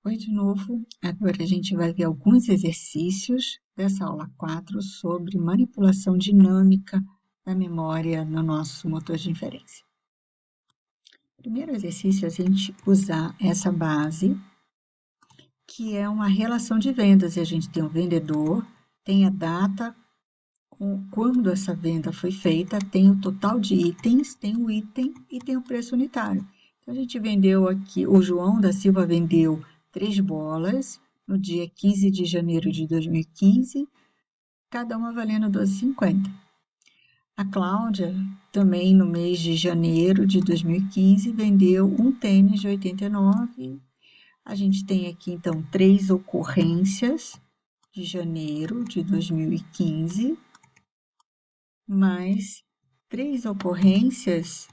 Oi de novo. Agora a gente vai ver alguns exercícios dessa aula 4 sobre manipulação dinâmica da memória no nosso motor de inferência. Primeiro exercício é a gente usar essa base, que é uma relação de vendas. E a gente tem o vendedor, tem a data, quando essa venda foi feita, tem o total de itens, tem o item e tem o preço unitário. Então, a gente vendeu aqui, o João da Silva vendeu 3 bolas no dia 15 de janeiro de 2015, cada uma valendo 12,50. A Cláudia, também no mês de janeiro de 2015, vendeu um tênis de 89. A gente tem aqui, então, 3 ocorrências de janeiro de 2015, mais 3 ocorrências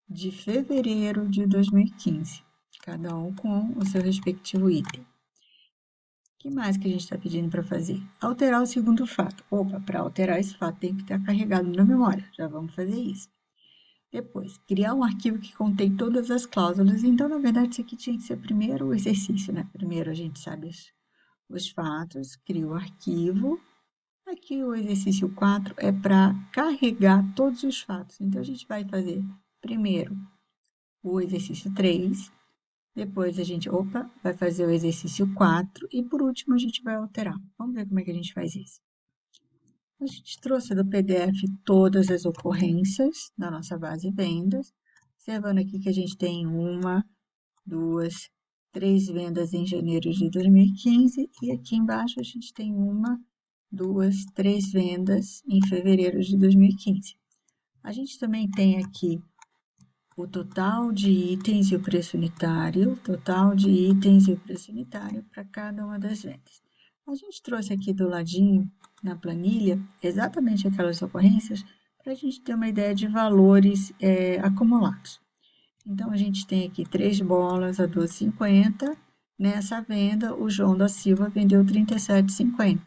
de fevereiro de 2015, cada um com o seu respectivo item. O que mais que a gente está pedindo para fazer? Alterar o segundo fato. Opa, para alterar esse fato tem que estar carregado na memória. Já vamos fazer isso. Depois, criar um arquivo que contém todas as cláusulas. Então, na verdade, isso aqui tinha que ser primeiro o exercício, né? Primeiro a gente sabe os fatos, cria o arquivo. Aqui o exercício 4 é para carregar todos os fatos. Então, a gente vai fazer primeiro o exercício 3, depois a gente, vai fazer o exercício 4 e por último a gente vai alterar. Vamos ver como é que a gente faz isso. A gente trouxe do PDF todas as ocorrências da nossa base vendas, observando aqui que a gente tem 1, 2, 3 vendas em janeiro de 2015 e aqui embaixo a gente tem 1, 2, 3 vendas em fevereiro de 2015. A gente também tem aqui o total de itens e o preço unitário, total de itens e o preço unitário para cada uma das vendas. A gente trouxe aqui do ladinho, na planilha, exatamente aquelas ocorrências para a gente ter uma ideia de valores acumulados. Então, a gente tem aqui 3 bolas a 12,50. Nessa venda, o João da Silva vendeu 37,50.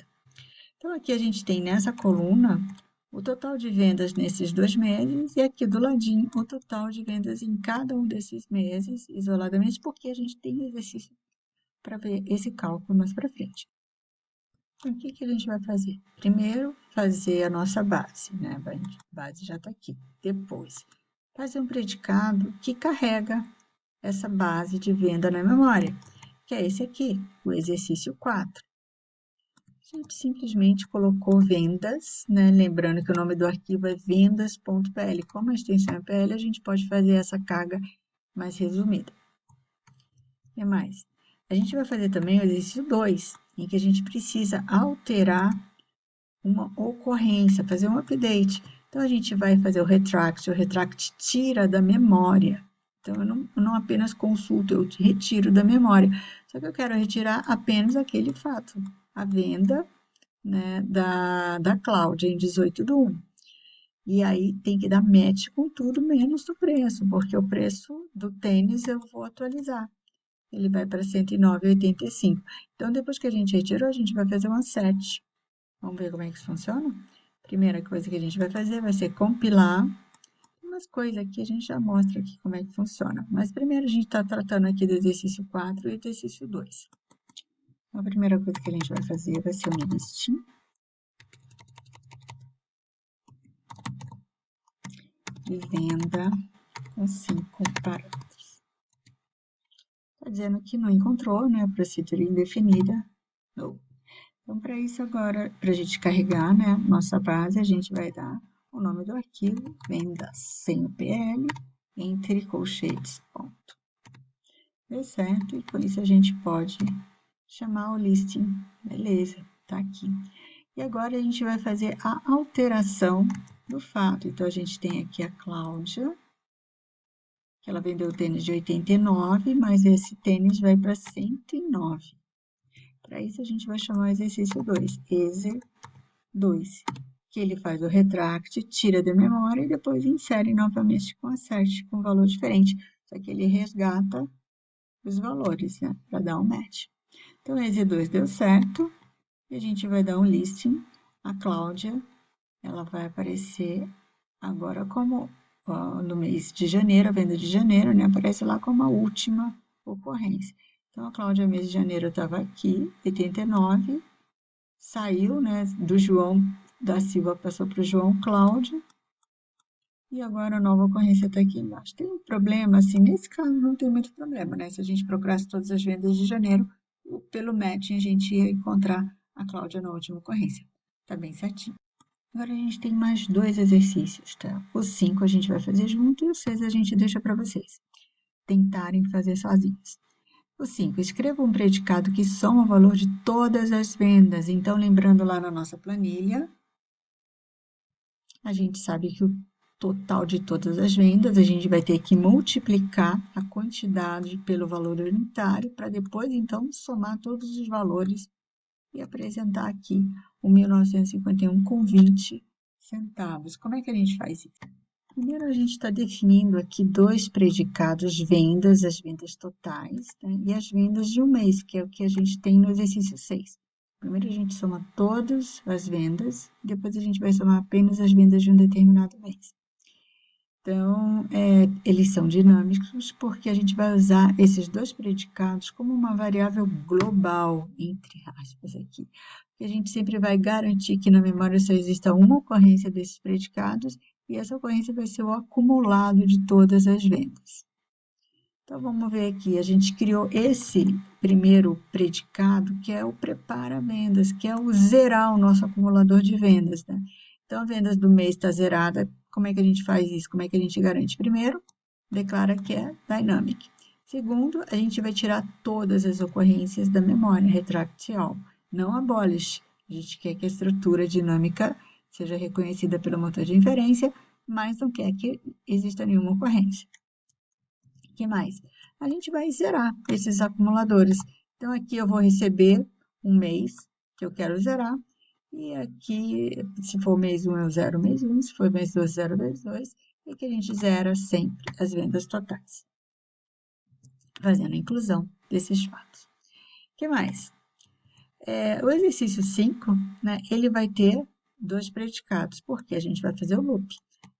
Então, aqui a gente tem nessa coluna o total de vendas nesses 2 meses e aqui do ladinho o total de vendas em cada um desses meses, isoladamente, porque a gente tem exercício para ver esse cálculo mais para frente. Então, o que a gente vai fazer? Primeiro, fazer a nossa base, né? A base já está aqui. Depois, fazer um predicado que carrega essa base de venda na memória, que é esse aqui, o exercício 4. A gente simplesmente colocou vendas, né? Lembrando que o nome do arquivo é vendas.pl. Como a extensão é PL, a gente pode fazer essa carga mais resumida. O que mais? A gente vai fazer também o exercício 2, em que a gente precisa alterar uma ocorrência, fazer um update. Então, a gente vai fazer o retract tira da memória. Então, eu não apenas consulto, eu retiro da memória. Só que eu quero retirar apenas aquele fato, a venda, né, da Cláudia em 18/1. E aí tem que dar match com tudo menos do preço, porque o preço do tênis eu vou atualizar. Ele vai para R$ 109,85. Então, depois que a gente retirou, a gente vai fazer um set. Vamos ver como é que isso funciona? Primeira coisa que a gente vai fazer vai ser compilar. Umas coisas aqui a gente já mostra aqui como é que funciona. Mas primeiro a gente está tratando aqui do exercício 4 e do exercício 2. A primeira coisa que a gente vai fazer vai ser um listing. E venda com 5 parámetros. Está dizendo que não encontrou, né? Procedura indefinida. No. Então, para isso agora, para a gente carregar, né, nossa base, a gente vai dar o nome do arquivo, vendas sem o PL, entre colchetes, ponto. Deu certo, e com isso a gente pode chamar o listing. Beleza, tá aqui. E agora a gente vai fazer a alteração do fato. Então, a gente tem aqui a Cláudia, que ela vendeu o tênis de 89, mas esse tênis vai para 109. Para isso, a gente vai chamar o exercício 2, EXE 2, que ele faz o retract, tira da memória e depois insere novamente com assert com valor diferente. Só que ele resgata os valores, né, para dar um match. Então, o EXE 2 deu certo e a gente vai dar um listing. A Cláudia, ela vai aparecer agora como no mês de janeiro, a venda de janeiro, né, aparece lá como a última ocorrência. Então, a Cláudia, mês de janeiro, estava aqui, 89, saiu, né, do João da Silva, passou para o João Cláudio, e agora a nova ocorrência está aqui embaixo. Tem um problema, assim, nesse caso não tem muito problema, né? Se a gente procurasse todas as vendas de janeiro, pelo matching a gente ia encontrar a Cláudia na última ocorrência. Tá bem certinho. Agora a gente tem mais 2 exercícios, tá? O 5 a gente vai fazer junto e o 6 a gente deixa para vocês tentarem fazer sozinhos. O 5, escreva um predicado que soma o valor de todas as vendas. Então, lembrando lá na nossa planilha, a gente sabe que o total de todas as vendas, a gente vai ter que multiplicar a quantidade pelo valor unitário para depois, então, somar todos os valores e apresentar aqui o 1951 com 20 centavos. Como é que a gente faz isso? Primeiro, a gente está definindo aqui 2 predicados, vendas, as vendas totais, né, e as vendas de um mês, que é o que a gente tem no exercício 6. Primeiro, a gente soma todas as vendas, depois a gente vai somar apenas as vendas de um determinado mês. Então, eles são dinâmicos porque a gente vai usar esses 2 predicados como uma variável global, entre aspas, aqui. Porque a gente sempre vai garantir que na memória só exista uma ocorrência desses predicados e essa ocorrência vai ser o acumulado de todas as vendas. Então, vamos ver aqui, a gente criou esse primeiro predicado, que é o prepara vendas, que é o zerar o nosso acumulador de vendas, né? Então, a vendas do mês está zerada, como é que a gente faz isso? Como é que a gente garante? Primeiro, declara que é dynamic. Segundo, a gente vai tirar todas as ocorrências da memória, retract all, não abolish. A gente quer que a estrutura dinâmica seja reconhecida pelo motor de inferência, mas não quer que exista nenhuma ocorrência. O que mais? A gente vai zerar esses acumuladores. Então, aqui eu vou receber um mês que eu quero zerar. E aqui, se for mês 1, eu zero mês 1. Se for mês 2, zero mês 2. E aqui a gente zera sempre as vendas totais. Fazendo a inclusão desses fatos. O que mais? O exercício 5, né, ele vai ter 2 predicados, porque a gente vai fazer o loop.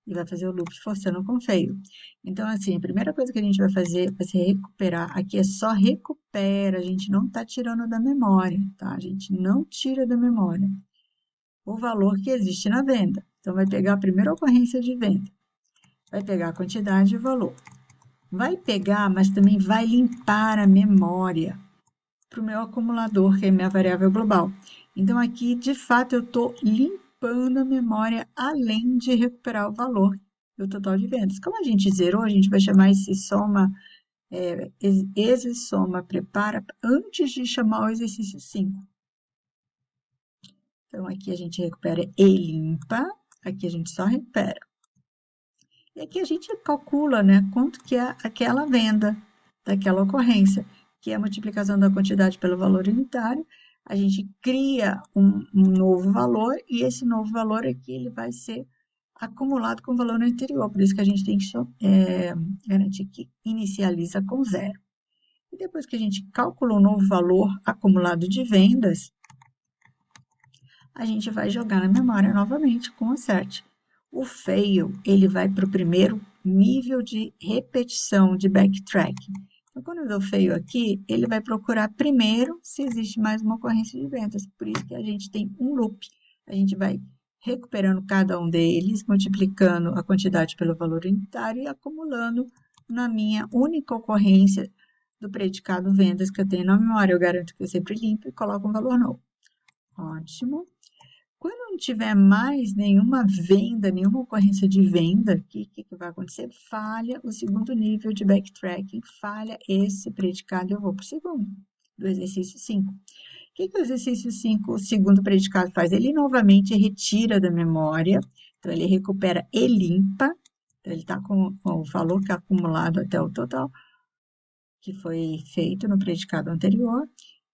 E vai fazer o loop forçando com feio. Então, assim, a primeira coisa que a gente vai fazer vai ser recuperar. Aqui é só recupera, a gente não está tirando da memória, tá? A gente não tira da memória o valor que existe na venda. Então, vai pegar a primeira ocorrência de venda, vai pegar a quantidade e o valor. Vai pegar, mas também vai limpar a memória para o meu acumulador, que é a minha variável global. Então, aqui, de fato, eu estou limpando a memória, além de recuperar o valor do total de vendas. Como a gente zerou, a gente vai chamar esse soma, esse soma prepara, antes de chamar o exercício 5. Então, aqui a gente recupera e limpa, aqui a gente só recupera. E aqui a gente calcula, né, quanto que é aquela venda daquela ocorrência, que é a multiplicação da quantidade pelo valor unitário. A gente cria um novo valor e esse novo valor aqui ele vai ser acumulado com o valor anterior. Por isso que a gente tem que garantir que inicializa com 0. E depois que a gente calculou o novo valor acumulado de vendas, a gente vai jogar na memória novamente com o assert. O fail, ele vai para o primeiro nível de repetição, de backtracking. Então, quando eu dou fail aqui, ele vai procurar primeiro se existe mais uma ocorrência de vendas. Por isso que a gente tem um loop. A gente vai recuperando cada um deles, multiplicando a quantidade pelo valor unitário e acumulando na minha única ocorrência do predicado vendas que eu tenho na memória. Eu garanto que eu sempre limpo e coloco um valor novo. Ótimo. Quando não tiver mais nenhuma venda, nenhuma ocorrência de venda, o que vai acontecer? Falha o segundo nível de backtracking, falha esse predicado, eu vou para o segundo, do exercício 5. O que o exercício 5, o segundo predicado, faz? Ele novamente retira da memória, então ele recupera e limpa, então ele está com o valor que é acumulado até o total, que foi feito no predicado anterior,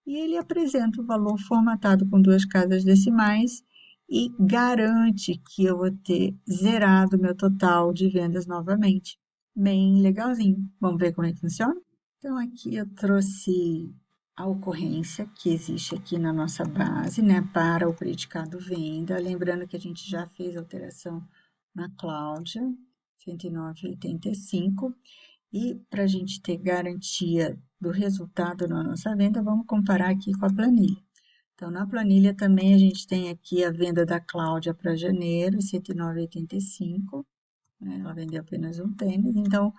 e ele apresenta o valor formatado com 2 casas decimais, e garante que eu vou ter zerado meu total de vendas novamente. Bem legalzinho. Vamos ver como é que funciona? Então, aqui eu trouxe a ocorrência que existe aqui na nossa base, né, para o predicado venda. Lembrando que a gente já fez alteração na Cláudia, 109,85. E para a gente ter garantia do resultado na nossa venda, vamos comparar aqui com a planilha. Então, na planilha também a gente tem aqui a venda da Cláudia para janeiro, R$ 109,85, né? Ela vendeu apenas um tênis, então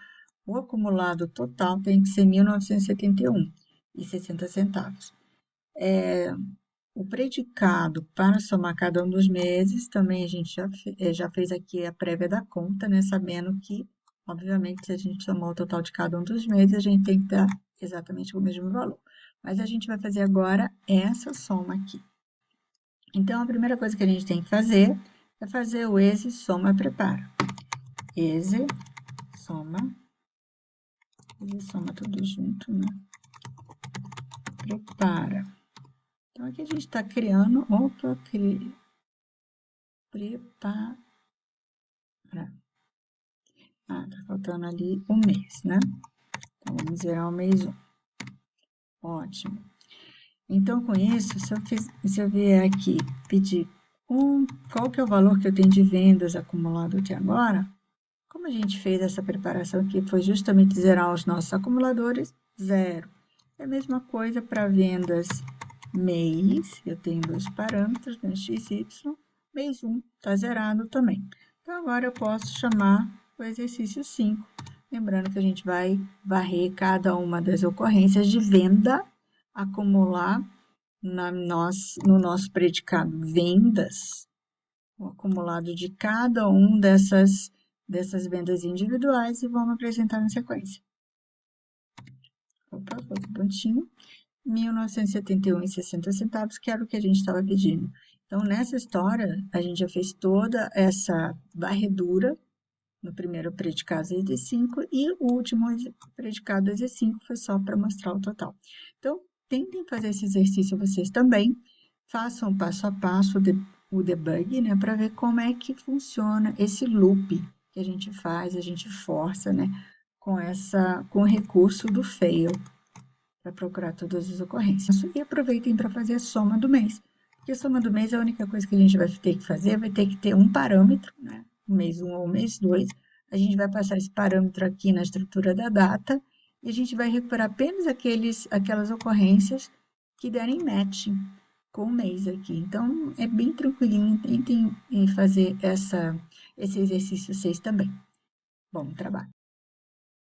o acumulado total tem que ser R$ 1.971,60. O predicado para somar cada um dos meses, também a gente já fez aqui a prévia da conta, né? Sabendo que, obviamente, se a gente somar o total de cada um dos meses, a gente tem que dar exatamente o mesmo valor. Mas a gente vai fazer agora essa soma aqui. Então, a primeira coisa que a gente tem que fazer é fazer o ESE, soma, prepara. ESE, soma tudo junto, né? Prepara. Então, aqui a gente está criando, prepara. Tá faltando ali um mês, né? Então, vamos zerar o mês 1. Ótimo. Então, com isso, se eu vier aqui pedir qual que é o valor que eu tenho de vendas acumulado até agora, como a gente fez essa preparação aqui, foi justamente zerar os nossos acumuladores, 0. É a mesma coisa para vendas mês, eu tenho dois parâmetros, né, x e y, mês 1 está zerado também. Então, agora eu posso chamar o exercício 5, lembrando que a gente vai varrer cada uma das ocorrências de venda, acumular no nosso predicado vendas, o acumulado de cada um dessas vendas individuais e vamos apresentar na sequência. Opa, outro pontinho. R$ 1.971,60, que era o que a gente estava pedindo. Então, nessa história, a gente já fez toda essa varredura no primeiro predicado EZ5 e o último predicado EZ5 foi só para mostrar o total. Então, tentem fazer esse exercício vocês também, façam passo a passo o debug, né, para ver como é que funciona esse loop que a gente faz, a gente força, né, com o recurso do fail para procurar todas as ocorrências. E aproveitem para fazer a soma do mês, porque a soma do mês é a única coisa que a gente vai ter que fazer, vai ter que ter um parâmetro, né, o mês 1 ou o mês 2, a gente vai passar esse parâmetro aqui na estrutura da data e a gente vai recuperar apenas aquelas ocorrências que derem match com o mês aqui. Então, é bem tranquilinho, tentem fazer esse exercício vocês também. Bom trabalho!